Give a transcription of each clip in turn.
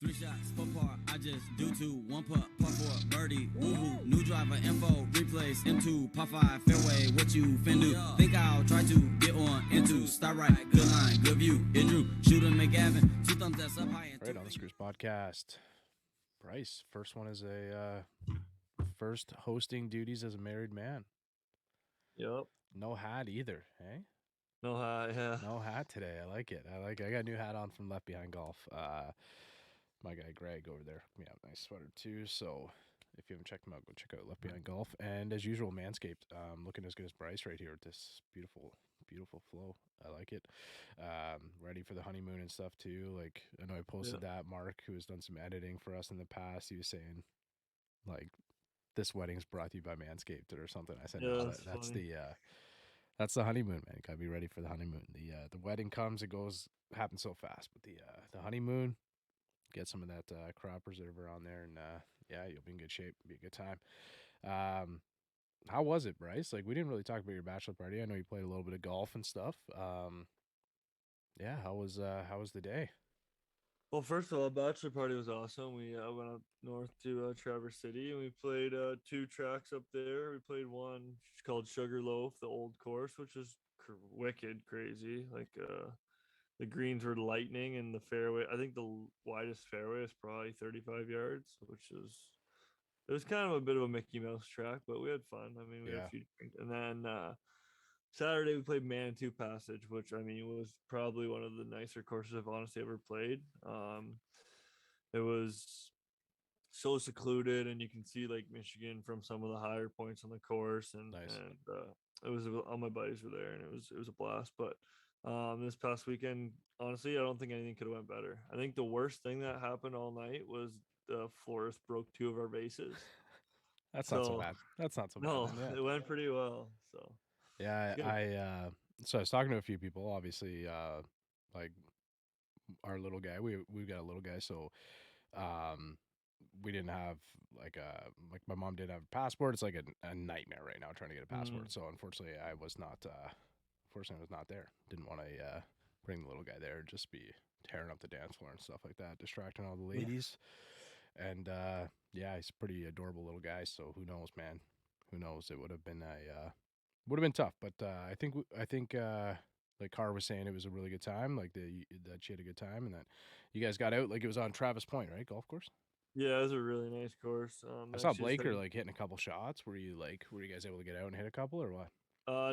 3 shots, 4 par, I just do 2, 1 putt, par 4, birdie, woohoo, new driver, info, replace, M2, par 5, fairway, what you fin do? Think I'll try to get on into, start right, good line, good view, it drew, shooter McGavin, 2 thumbs that's up high. Right on the Screws podcast. Bryce, first one is a first hosting duties as a married man. Yep. No hat either, eh? No hat, yeah. No hat today. I like it. I got a new hat on from Left Behind Golf. My guy Greg over there. Yeah, nice sweater too. So if you haven't checked him out, go check out Left Behind Golf. And as usual, Manscaped. Looking as good as Bryce right here with this beautiful flow. I like it. Ready for the honeymoon and stuff too. Like I know I posted that. Mark, who has done some editing for us in the past, he was saying like this wedding's brought to you by Manscaped or something. I said no, that's the honeymoon, man. You gotta be ready for the honeymoon. The wedding comes, it goes, happens so fast. But the honeymoon, get some of that crop preserver on there, and yeah, you'll be in good shape. It'll be a good time. How was it, Bryce? Like, we didn't really talk about your bachelor party. I know you played a little bit of golf and stuff. Yeah, how was the day? Well, first of all, bachelor party was awesome. We went up north to Traverse City, and we played 2 tracks up there. We played one called Sugarloaf, the old course, which is wicked crazy. Like the greens were lightning, and the fairway, I think the widest fairway is probably 35 yards, which is, it was kind of a bit of a Mickey Mouse track, but we had fun. I mean, we had a few drinks. And then Saturday we played Manitou Passage, which I mean was probably one of the nicer courses I've honestly ever played. It was so secluded, and you can see Lake Michigan from some of the higher points on the course, and Nice. it was, all my buddies were there, and it was a blast. But this past weekend, honestly, I don't think anything could have went better. I think the worst thing that happened all night was the florist broke 2 of our vases. That's not so bad. That's not so bad. No, Yeah. it went pretty well. So yeah, so I was talking to a few people, obviously, like our little guy. We've got a little guy, so we didn't have like my mom didn't have a passport. It's like a nightmare right now trying to get a passport. So unfortunately, I was not there. Didn't want to bring the little guy there, just be tearing up the dance floor and stuff like that, distracting all the ladies. And yeah, he's a pretty adorable little guy. So who knows, man? Who knows? It would have been tough. But I think like Carr was saying, it was a really good time. Like that she had a good time, and that you guys got out. Like it was on Travis Point, right? Golf course. yeah, it was a really nice course. I saw Blaker like hitting a couple shots. Were you guys able to get out and hit a couple or what?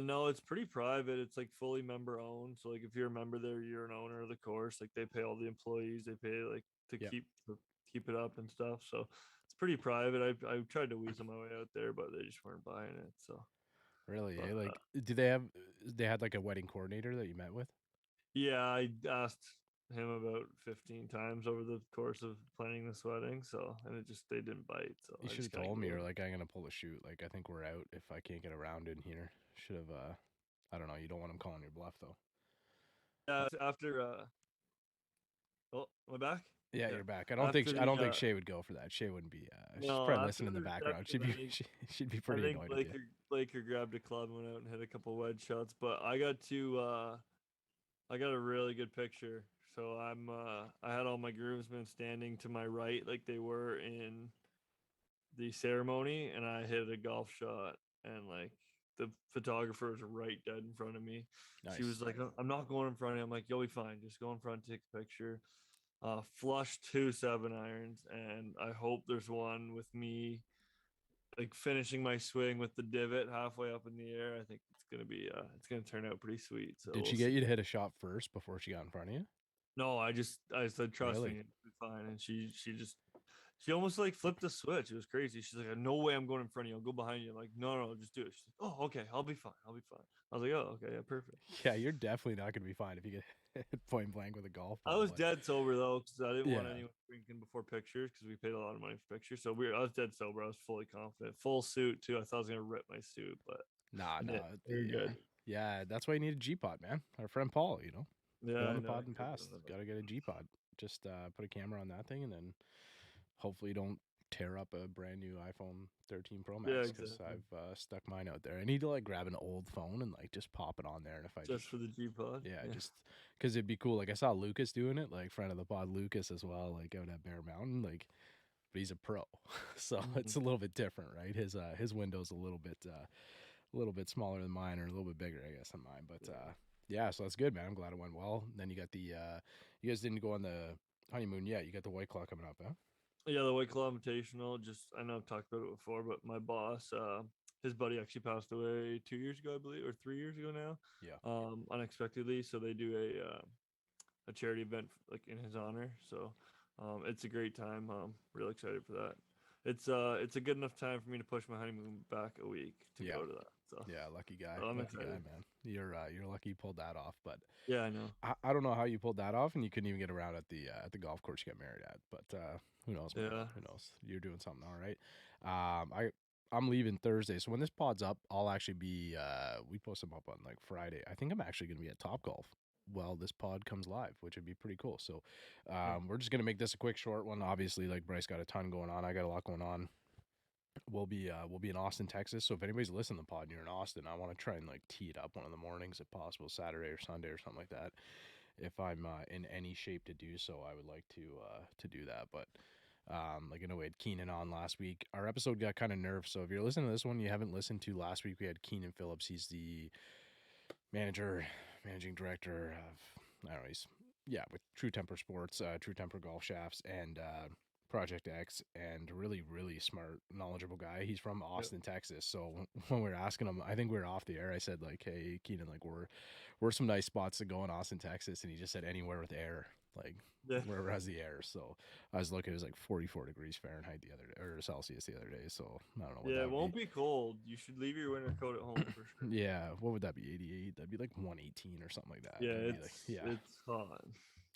No, it's pretty private. It's like fully member owned. So like if you're a member there, you're an owner of the course. Like they pay all the employees. They pay like to keep it up and stuff. So it's pretty private. I tried to weasel my way out there, but they just weren't buying it. So Really? but, Like, did they had like a wedding coordinator that you met with? yeah, I asked him about 15 times over the course of planning this wedding. So and they didn't bite. So You I should just have told me, or like, I'm gonna pull a shoot. Like, I think we're out if I can't get around in here. Should have. I don't know. You don't want him calling your bluff though. After oh, am I back? Yeah, you're back. I don't think Shay would go for that. Shay wouldn't be. She's probably listening in the background. She'd be pretty annoyed. I think Blaker grabbed a club and went out and hit a couple wedge shots, but I got a really good picture. So I had all my groomsmen standing to my right like they were in the ceremony, and I hit a golf shot, and like the photographer was right dead in front of me. Nice. She was like, "I'm not going in front of you." I'm like, "You'll be fine. Just go in front, take a picture." Flush 2 7-irons, and I hope there's one with me like finishing my swing with the divot halfway up in the air. I think it's gonna turn out pretty sweet. So did she get you to hit a shot first before she got in front of you? No, I said trust me, it'll be fine, and she almost like flipped the switch. It was crazy. She's like, "No way, I'm going in front of you. I'll go behind you." I'm like, no, just do it. She's like, "Oh, okay, I'll be fine. I was like, "Oh, okay, yeah, perfect." Yeah, you're definitely not gonna be fine if you get hit point blank with a golf ball. I was dead sober though, because I didn't want anyone drinking before pictures, because we paid a lot of money for pictures. So I was dead sober. I was fully confident. Full suit too. I thought I was gonna rip my suit, but no, you're good. Yeah, that's why you need a G-Pod, man. Our friend Paul, Yeah, on the pod and pass. Got to get a G-Pod. Just put a camera on that thing, and then hopefully you don't tear up a brand new iPhone 13 Pro Yeah, Max because exactly. I've stuck mine out there. I need to like grab an old phone and like just pop it on there. And if I Just for the G Pod. yeah, just because it'd be cool. Like I saw Lucas doing it, like friend of the pod Lucas as well, like out at Bear Mountain, like. But he's a pro, so it's a little bit different, right? His window's a little bit smaller than mine, or a little bit bigger, I guess, than mine. But yeah, so that's good, man. I'm glad it went well. And then you got the you guys didn't go on the honeymoon yet. You got the White Claw coming up, huh? Yeah, the White Claw Invitational. Just I know I've talked about it before, but my boss, his buddy actually passed away 2 years ago, I believe, or 3 years ago now, Yeah. unexpectedly. So they do a charity event like in his honor. So it's a great time. Real excited for that. It's a good enough time for me to push my honeymoon back a week to Yeah. go to that. So Yeah, lucky guy. I'm Lucky guy, excited. man. You're lucky you pulled that off. But Yeah, I know. I don't know how you pulled that off, and you couldn't even get around at the golf course you got married at. But who knows, man? Yeah. Who knows? You're doing something all right. I'm leaving Thursday, so when this pod's up, I'll actually be. We post them up on like Friday. I think I'm actually going to be at Top Golf. Well, this pod comes live, which would be pretty cool. So, we're just gonna make this a quick, short one. Obviously, like Bryce got a ton going on. I got a lot going on. We'll be in Austin, Texas. So if anybody's listening to the pod and you're in Austin, I want to try and like tee it up one of the mornings if possible, Saturday or Sunday or something like that. If I'm in any shape to do so, I would like to do that. But like I know we had Keenan on last week. Our episode got kind of nerfed. So if you're listening to this one, you haven't listened to last week, we had Keenan Phillips. He's the managing director of I don't know. He's with True Temper Sports, True Temper Golf Shafts, and Project X, and really, really smart, knowledgeable guy. He's from Austin, Texas. So when we were asking him, I think we were off the air. I said like, "Hey, Keenan, like we're some nice spots to go in Austin, Texas," and he just said anywhere with air, like Yeah. wherever has the air. So I was looking, it was like 44 degrees Fahrenheit the other day, or Celsius the other day. So I don't know what Yeah, that it would won't be. be cold. You should leave your winter coat at home for sure. Yeah, what would that be? 88? That'd be like 118 or something like that. Yeah, That'd be like, it's hot.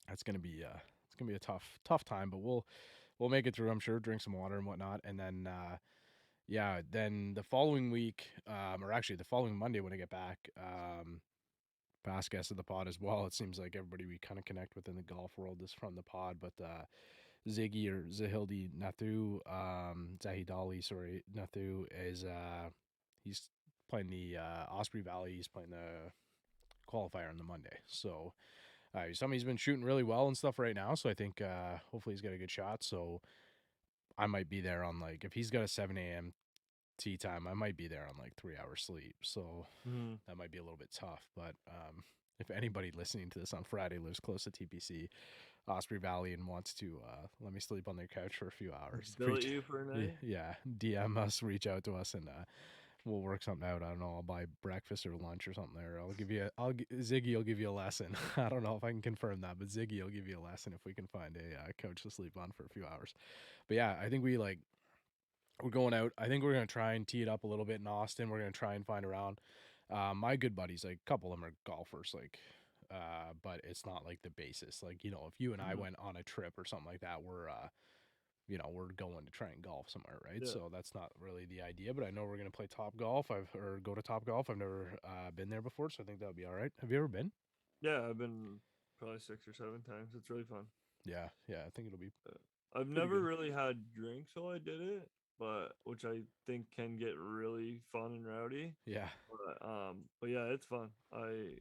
that's gonna be a tough time, but we'll make it through. I'm sure. Drink some water and whatnot, and then then the following week, or actually the following Monday when I get back, past guest of the pod as well. It seems like everybody we kind of connect with in the golf world is from the pod, but Ziggy or Zahildi Nathu, Zahidali, sorry, Nathu is he's playing the Osprey Valley. He's playing the qualifier on the Monday, so. He's been shooting really well and stuff right now, so I think hopefully he's got a good shot. So I might be there on like if he's got a 7 a.m. tee time, I might be there on like 3 hours sleep. So that might be a little bit tough. But if anybody listening to this on Friday lives close to TPC, Osprey Valley, and wants to let me sleep on their couch for a few hours, Billet you for a night? yeah, DM us, reach out to us, and we'll work something out. I don't know. I'll buy breakfast or lunch or something there. Ziggy will give you a lesson. I don't know if I can confirm that, but Ziggy will give you a lesson if we can find a couch to sleep on for a few hours. But yeah, I think we're going out. I think we're gonna try and tee it up a little bit in Austin. We're gonna try and find around. My good buddies, like a couple of them are golfers, like. But it's not like the basis. Like, you know, if you and I went on a trip or something like that, we're going to try and golf somewhere, right? Yeah. So that's not really the idea, but I know we're going to play Top Golf or go to Top Golf. I've never been there before, so I think that would be all right. Have you ever been? Yeah, I've been probably 6 or 7 times. It's really fun. Yeah, I think it'll be I've pretty never good. really had drinks while I did it, but which I think can get really fun and rowdy. Yeah. But yeah, it's fun. I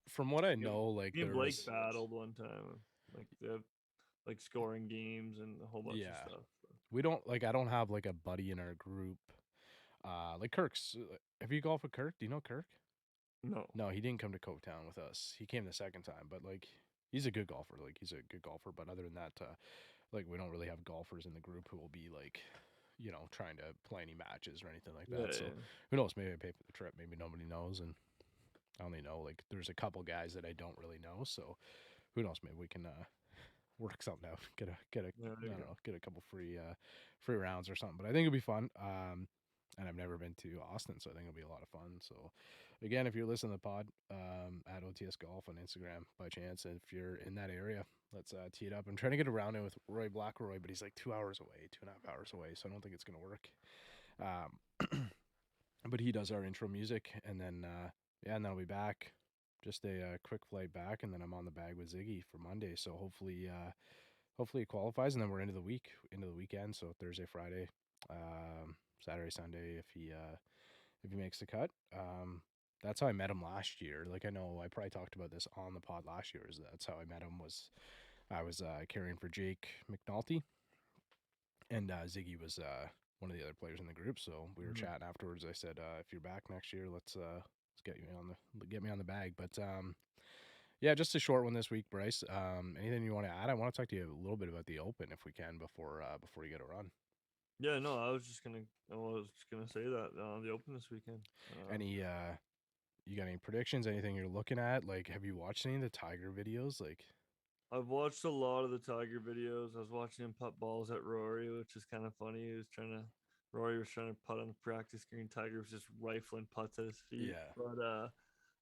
From what I me and- know, like me and Blake there's battled one time. Like they have like scoring games and a whole bunch of stuff. So. we don't like I don't have like a buddy in our group. Like Kirk's. Have you golfed with Kirk? Do you know Kirk? No. No, he didn't come to Coketown with us. He came the second time, but like he's a good golfer. Like he's a good golfer, but other than that, like we don't really have golfers in the group who will be like, trying to play any matches or anything like that. So who knows? Maybe I pay for the trip. Maybe nobody knows, and I only know like there's a couple guys that I don't really know. So who knows? Maybe we can work something out. Get a Yeah, I don't know, get a couple free rounds or something. But I think it'll be fun. And I've never been to Austin, so I think it'll be a lot of fun. So, again, if you're listening to the pod, at OTS Golf on Instagram by chance, and if you're in that area, let's tee it up. I'm trying to get around it with Roy Blackroy, but he's like 2 hours away, 2.5 hours away, so I don't think it's going to work. But he does our intro music, and then, and then I'll be back. Just a quick flight back, and then I'm on the bag with Ziggy for Monday. So hopefully hopefully it qualifies, and then we're into the weekend. So Thursday, Friday, Saturday, Sunday, if he makes the cut. That's how I met him last year. Like, I know I probably talked about this on the pod last year. That's how I met him. I was carrying for Jake McNulty, and Ziggy was one of the other players in the group. So we were chatting afterwards. I said, if you're back next year, let's get me on the bag. But yeah, just a short one this week, Bryce. Anything you want to add? I want to talk to you a little bit about the Open if we can before you get a run. Yeah, no, I was just gonna say that the Open this weekend. Any you got any predictions? Anything you're looking at? Like, have you watched any of the Tiger videos? Like, I've watched a lot of the Tiger videos. I was watching him putt balls at Rory, which is kind of funny. Rory was trying to putt on the practice green. Tiger was just rifling putts at his feet. Yeah. But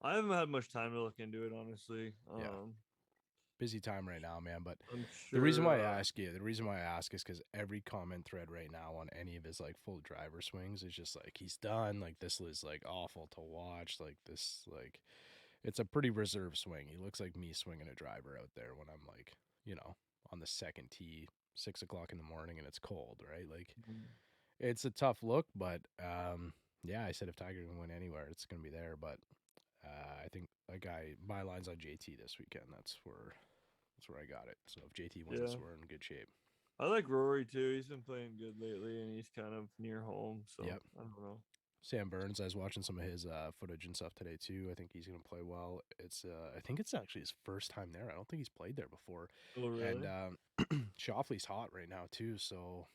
I haven't had much time to look into it, honestly. Busy time right now, man. But I'm the sure. reason why I ask is because every comment thread right now on any of his like full driver swings is just like, he's done. Like, this is like awful to watch. Like, this, like, it's a pretty reserved swing. He looks like me swinging a driver out there when I'm like, on the second tee, 6 o'clock in the morning, and it's cold, right? Like, it's a tough look, but yeah, I said if Tiger can win anywhere, it's gonna be there. But I think my line's on JT this weekend. That's where I got it. So if JT wins, we're in good shape. I like Rory too. He's been playing good lately, and he's kind of near home. So Yep. I don't know. Sam Burns, I was watching some of his footage and stuff today too. I think he's gonna play well. I think it's actually his first time there. I don't think he's played there before. Oh really? And Shoffley's hot right now too. So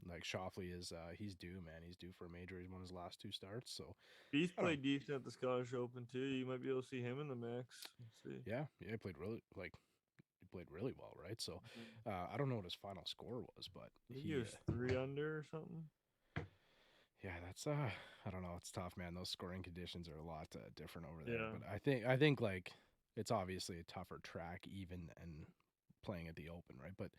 like, Shoffley is he's due, man. He's due for a major. He's won his last 2 starts. So He's played decent at the Scottish Open too. You might be able to see him in the mix. Let's see. Yeah, he played really well, right? So I don't know what his final score was, but I think he was 3 under or something. Yeah, that's I don't know. It's tough, man. Those scoring conditions are a lot different over there. Yeah. But I think like, it's obviously a tougher track even than playing at the Open, right? But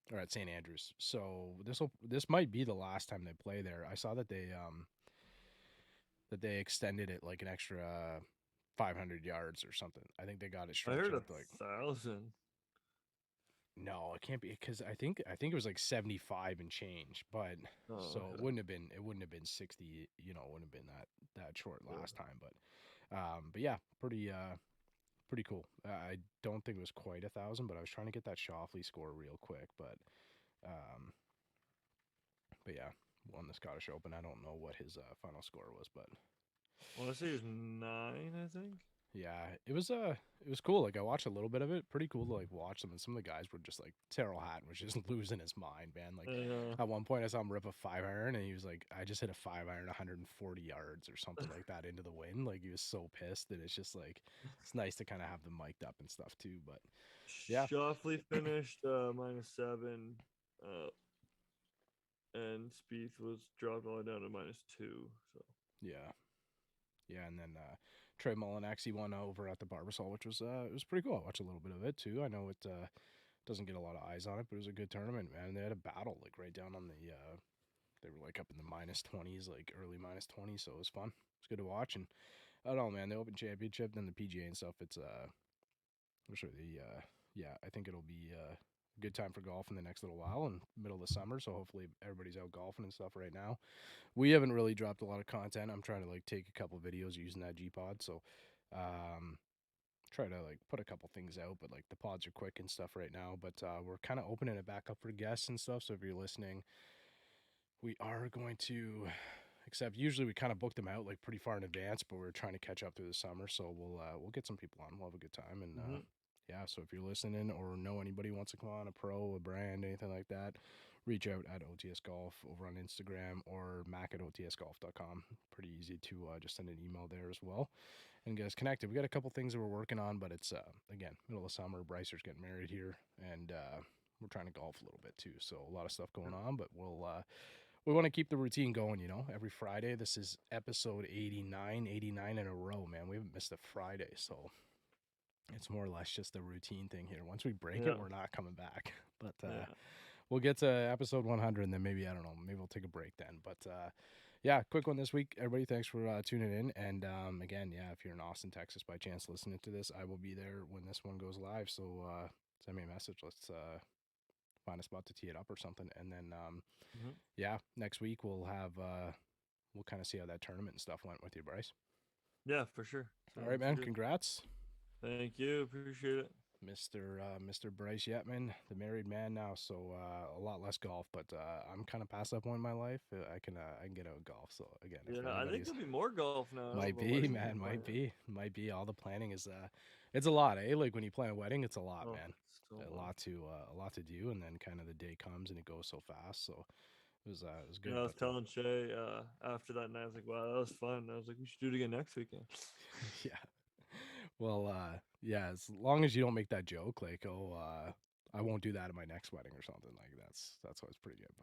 or at St. Andrews. So this might be the last time they play there. I saw that they extended it like an extra 500 yards or something. I think they got it I stretched heard out to like 1,000. No, it can't be, because I think it was like 75 and change, but Okay. it wouldn't have been 60, it wouldn't have been that short last time, but yeah, pretty cool. I don't think it was quite 1,000, but I was trying to get that Shoffley score real quick, but yeah, won the Scottish Open. I don't know what his final score was, but I want to say it was 9, I think. yeah, it was cool. Like, I watched a little bit of it. Pretty cool to like watch them, and some of the guys were just like, Terrell Hatton was just losing his mind, man. Like, at one point I saw him rip a 5-iron, and he was like, I just hit a 5-iron 140 yards or something like that into the wind. Like, he was so pissed, and it's just like, it's nice to kind of have them mic'd up and stuff too. But yeah, Shoffley finished -7, and Spieth was dropped all the way down to -2. So yeah, and then Trey Mullinax, he won over at the Barbasol, which was it was pretty cool. I watched a little bit of it too. I know it doesn't get a lot of eyes on it, but it was a good tournament, man. They had a battle like right down on the they were like up in the -20s, like early -20s, so it was fun. It's good to watch. And I don't know, man, the Open Championship, then the PGA and stuff, it's I'm sure yeah, I think it'll be a good time for golf in the next little while in the middle of the summer, so hopefully everybody's out golfing and stuff right now. We haven't really dropped a lot of content. I'm trying to like take a couple videos using that G-Pod, so try to like put a couple things out, but like the pods are quick and stuff right now. But we're kind of opening it back up for guests and stuff, so if you're listening, we are going to except usually we kind of book them out like pretty far in advance, but we're trying to catch up through the summer, so we'll get some people on. We'll have a good time. And yeah, so if you're listening or know anybody who wants to come on, a pro, a brand, anything like that, reach out at OTS Golf over on Instagram or Mack at otsgolf.com. Pretty easy to just send an email there as well and get us connected. We got a couple things that we're working on, but it's again, middle of summer. Brycer's getting married here, and we're trying to golf a little bit too, so a lot of stuff going on, but we want to keep the routine going, every Friday. This is episode 89 in a row, man. We haven't missed a Friday, so it's more or less just a routine thing here. Once we break it, we're not coming back. But we'll get to episode 100, and then maybe, I don't know, maybe we'll take a break then. But yeah, quick one this week. Everybody, thanks for tuning in. And again, yeah, if you're in Austin, Texas by chance listening to this, I will be there when this one goes live. So send me a message. Let's find a spot to tee it up or something. And then, Mhm. yeah, next week we'll have we'll kind of see how that tournament and stuff went with you, Bryce. Yeah, for sure. All right, Sounds man. good. Congrats, Thank you. Appreciate it. Mr. Bryce Yetman, the married man now. So a lot less golf, but I'm kind of past that point in my life. I can get out golf. So again, if Yeah, I think anybody's there'll be more golf now. might but be, wedding man, you're might planning. be. All the planning is it's a lot, eh? Like when you plan a wedding, it's a lot, Oh, man. so A much. lot to do, and then kind of the day comes and it goes so fast. So it was good. Yeah, I was but, telling Shay after that night, I was like, wow, that was fun. I was like, we should do it again next weekend. yeah. Well, yeah. As long as you don't make that joke, like, oh, I won't do that at my next wedding or something. Like that's always pretty good.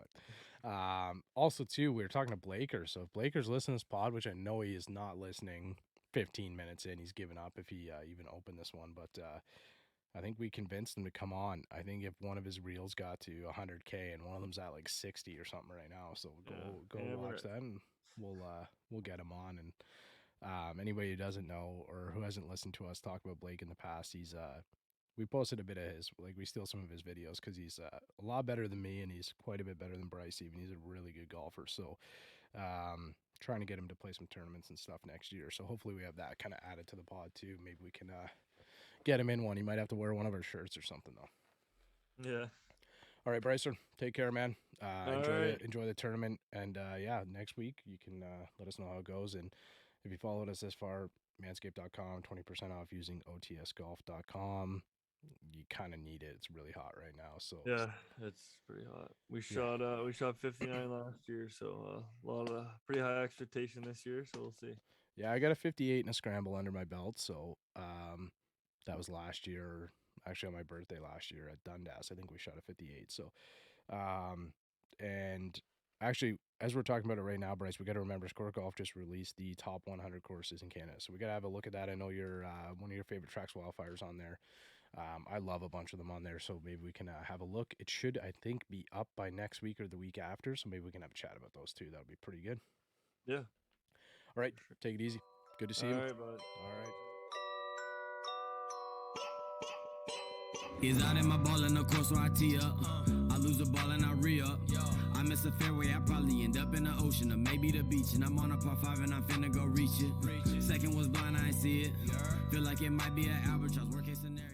But also too, we were talking to Blaker. So if Blaker's listening to this pod, which I know he is not listening, 15 minutes in, he's given up if he even opened this one. But I think we convinced him to come on. I think if one of his reels got to 100K and one of them's at like 60 or something right now, so go hammer watch it. that and we'll get him on. And anybody who doesn't know or who hasn't listened to us talk about Blake in the past, he's we posted a bit of his, like we steal some of his videos because he's a lot better than me and he's quite a bit better than Bryce even. He's a really good golfer. So trying to get him to play some tournaments and stuff next year. So hopefully we have that kind of added to the pod too. Maybe we can get him in one. He might have to wear one of our shirts or something though. Yeah. All right, Brycer, take care, man. right. Enjoy the tournament, and yeah, next week you can let us know how it goes. And if you followed us this far, manscaped.com, 20% off using otsgolf.com. You kind of need it. It's really hot right now. So Yeah, it's pretty hot. We shot 59 last year, so a lot of pretty high expectation this year. So we'll see. yeah, I got a 58 and a scramble under my belt. So that was last year. Actually, on my birthday last year at Dundas, I think we shot a 58. So, and actually, as we're talking about it right now, Bryce, we got to remember Score Golf just released the top 100 courses in Canada. So we got to have a look at that. I know you're one of your favorite tracks, Wildfire's on there. I love a bunch of them on there. So maybe we can have a look. It should, I think, be up by next week or the week after. So maybe we can have a chat about those too. That would be pretty good. Yeah. All right. Take it easy. Good to see All you. right, bud. All right. He's out in my ball in the course, so I tee up. I lose the ball and I re-up. I miss a fairway, I probably end up in the ocean or maybe the beach. And I'm on a par 5 and I'm finna go reach it. Second was blind, I ain't see it. Feel like it might be an albatross, worst case scenario.